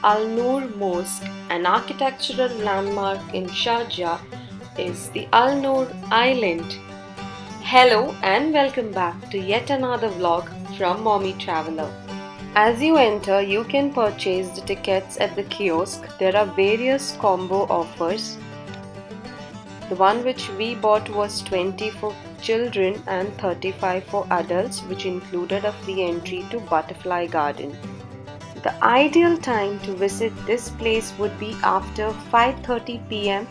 Al Noor Mosque, an architectural landmark in Sharjah, is the Al Noor Island. Hello and welcome back to yet another vlog from Mommy Traveler. As you enter, you can purchase the tickets at the kiosk. There are various combo offers. The one which we bought was 20 for children and 35 for adults, which included a free entry to Butterfly Garden. The ideal time to visit this place would be after 5:30 p.m.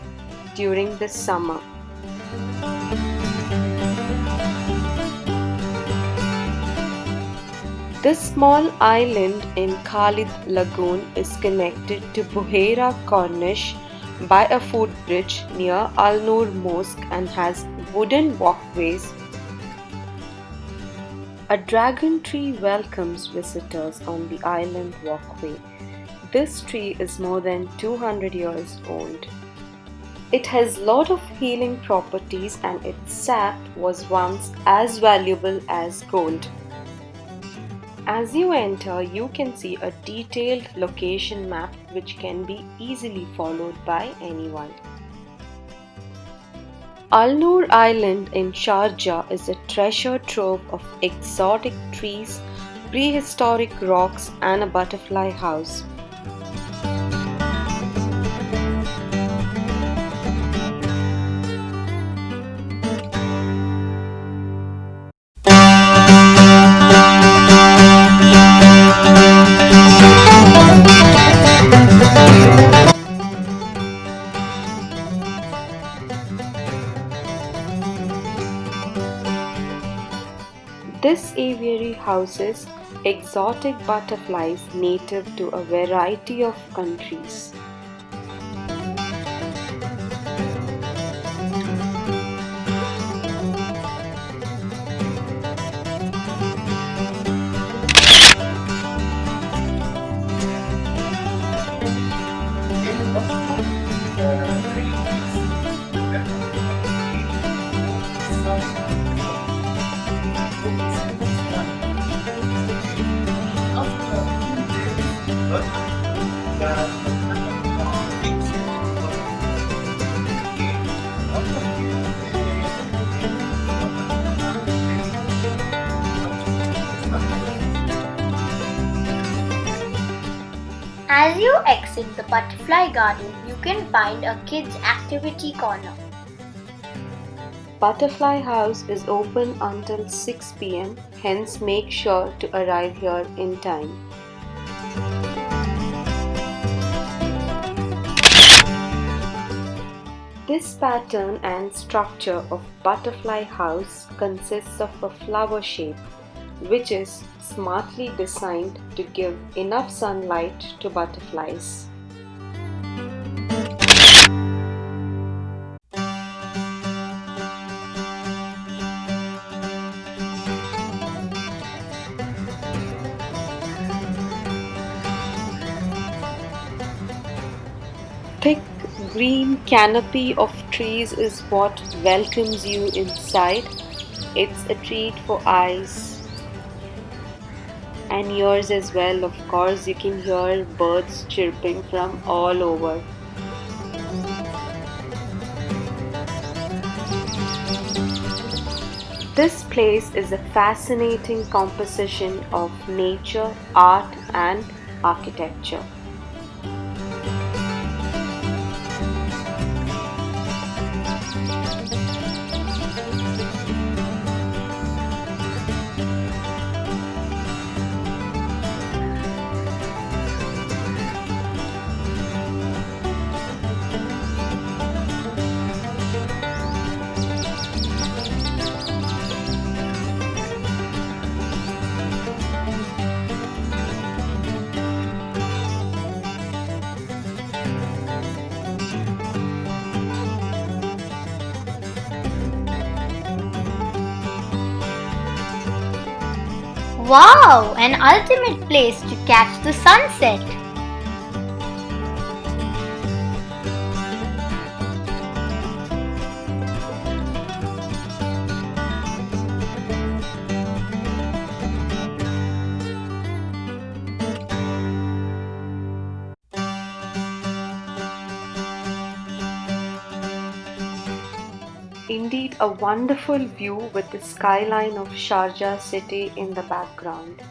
during the summer. This small island in Khalid Lagoon is connected to Buhairah Corniche by a footbridge near Al Noor Mosque and has wooden walkways. A dragon tree welcomes visitors on the island walkway. This tree is more than 200 years old. It has lot of healing properties and its sap was once as valuable as gold. As you enter, you can see a detailed location map which can be easily followed by anyone. Al Noor Island in Sharjah is a treasure trove of exotic trees, prehistoric rocks and a butterfly house. This aviary houses exotic butterflies native to a variety of countries. As you exit the butterfly garden, you can find a kids' activity corner. Butterfly House is open until 6 p.m. Hence make sure to arrive here in time. This pattern and structure of Butterfly House consists of a flower shape which is smartly designed to give enough sunlight to butterflies. Thick green canopy of trees is what welcomes you inside. It's a treat for eyes and ears as well. Of course, you can hear birds chirping from all over. This place is a fascinating composition of nature, art and architecture. Wow! An ultimate place to catch the sunset. Indeed, a wonderful view with the skyline of Sharjah city in the background.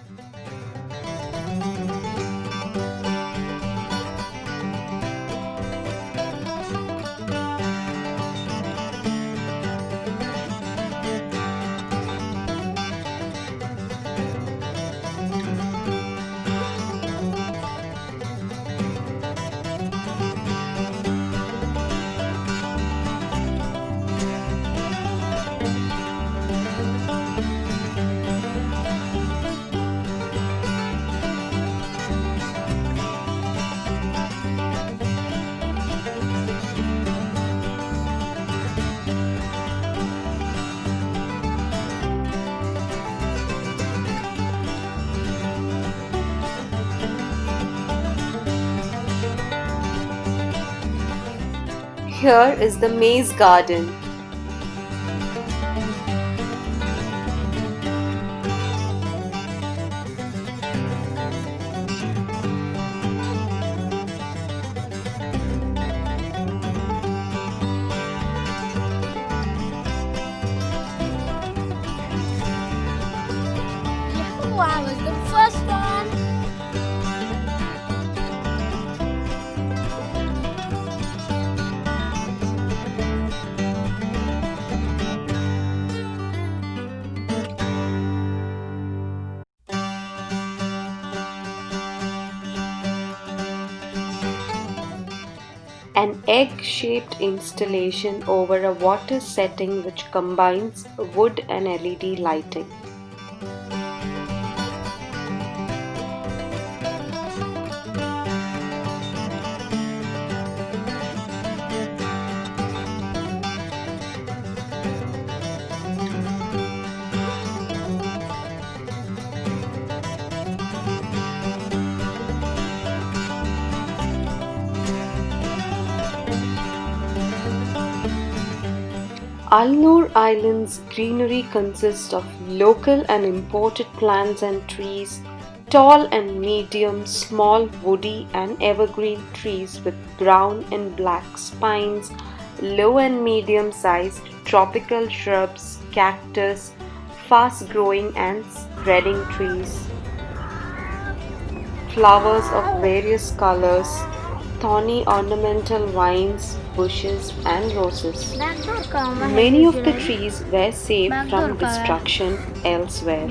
Here is the Muze Garden. I was the first one. An egg-shaped installation over a water setting which combines wood and LED lighting. Al-Noor Island's greenery consists of local and imported plants and trees, tall and medium, small woody and evergreen trees with brown and black spines, low and medium sized tropical shrubs, cactus, fast growing and spreading trees, flowers of various colors, thorny ornamental vines, bushes and roses. Many of the trees were saved from destruction elsewhere.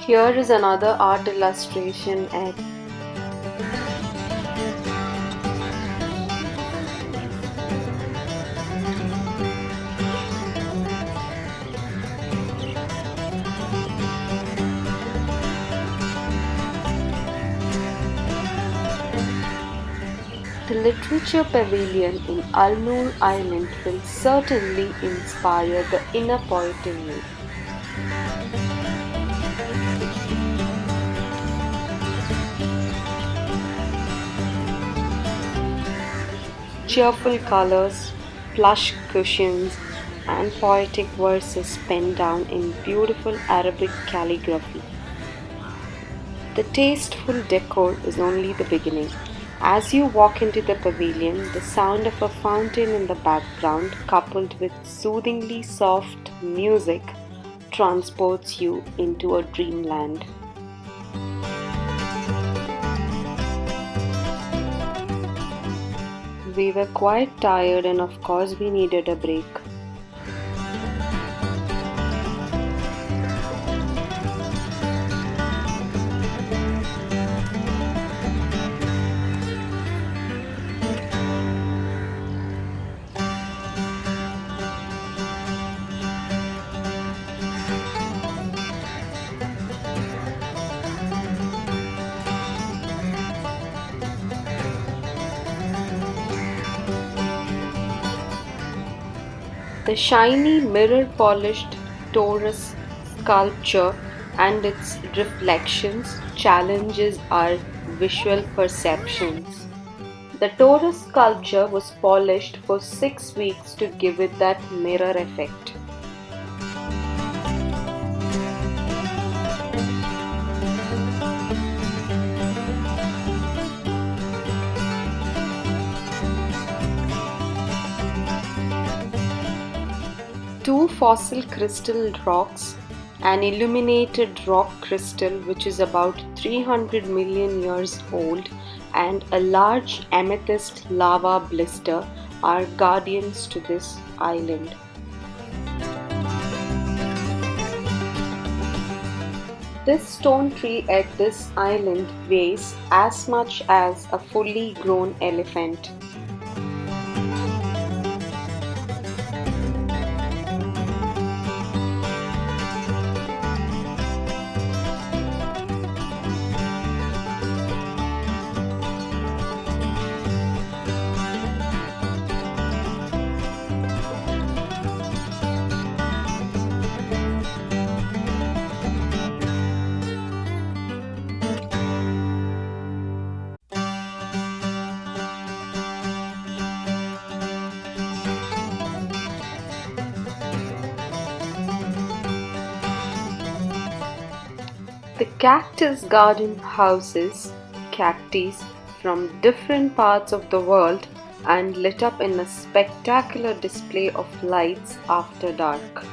Here is another art illustration at the Literature Pavilion in Al-Noor Island will certainly inspire the inner poet in you. Cheerful colors, plush cushions, and poetic verses penned down in beautiful Arabic calligraphy. The tasteful decor is only the beginning. As you walk into the pavilion, the sound of a fountain in the background, coupled with soothingly soft music, transports you into a dreamland. We were quite tired and of course we needed a break. The shiny mirror-polished Torus Sculpture and its reflections challenges our visual perceptions. The Torus Sculpture was polished for 6 weeks to give it that mirror effect. Two fossil crystal rocks, an illuminated rock crystal which is about 300 million years old, and a large amethyst lava blister are guardians to this island. This stone tree at this island weighs as much as a fully grown elephant. The Cactus Garden houses cacti from different parts of the world and lit up in a spectacular display of lights after dark.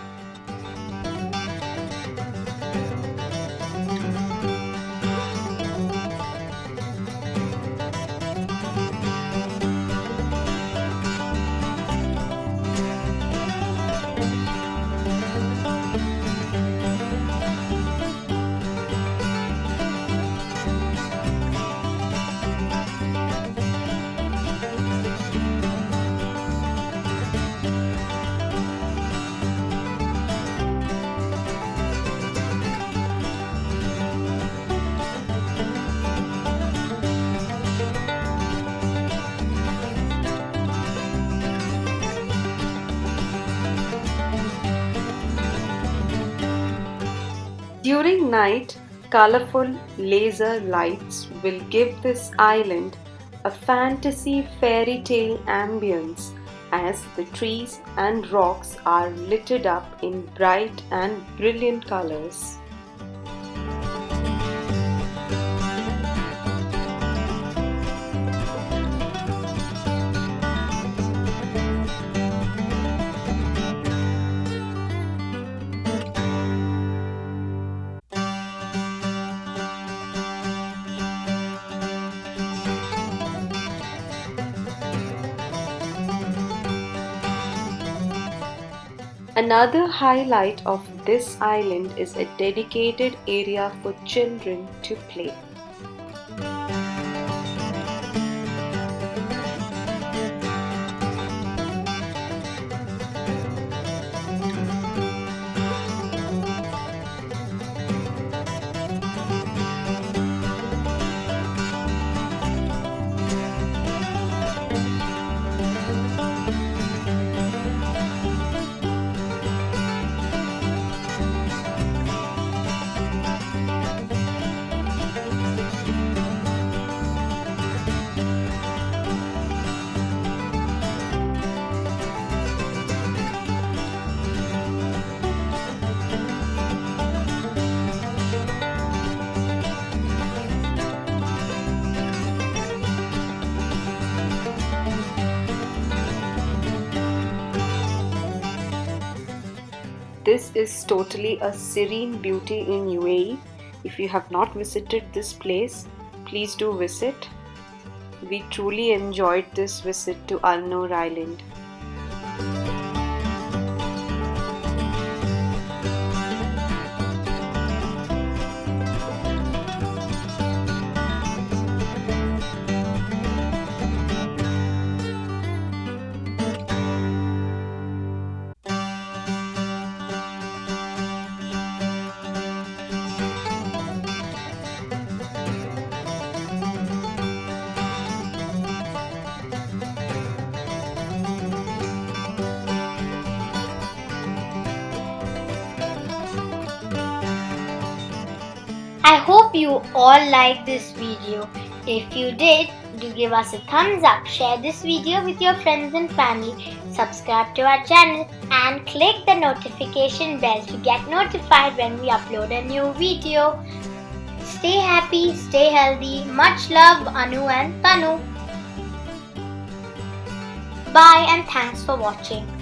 During night, colorful laser lights will give this island a fantasy fairy tale ambience as the trees and rocks are lit up in bright and brilliant colors. Another highlight of this island is a dedicated area for children to play. This is totally a serene beauty in UAE. If you have not visited this place, please do visit. We truly enjoyed this visit to Al Noor Island. I hope you all liked this video. If you did, do give us a thumbs up, share this video with your friends and family, subscribe to our channel and click the notification bell to get notified when we upload a new video. Stay happy, stay healthy. Much love, Anu and Tanu. Bye and thanks for watching.